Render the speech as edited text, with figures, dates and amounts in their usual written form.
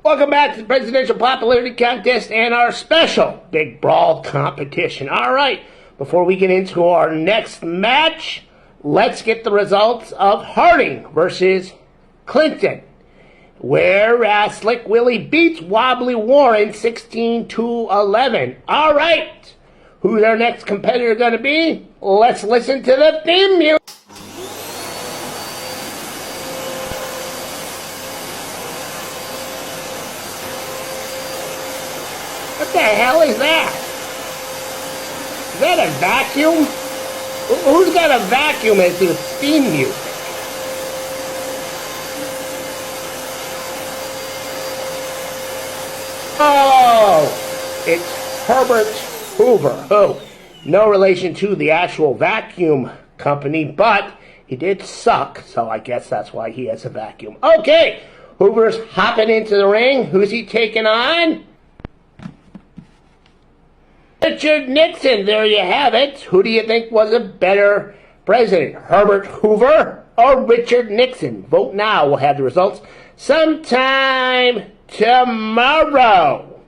Welcome back to the Presidential Popularity Contest and our special Big Brawl competition. All right, before we get into our next match, let's get the results of Harding versus Clinton, where Slick Willie beats Wobbly Warren 16-11. All right, who's our next competitor going to be? Let's listen to the theme music. What the hell is that? Is that a vacuum? Who's got a vacuum as their theme music? Oh, it's Herbert Hoover, who, no relation to the actual vacuum company, but he did suck, so I guess that's why he has a vacuum. Okay, Hoover's hopping into the ring. Who's he taking on? Richard Nixon. There you have it. Who do you think was a better president, Herbert Hoover or Richard Nixon? Vote now. We'll have the results sometime tomorrow.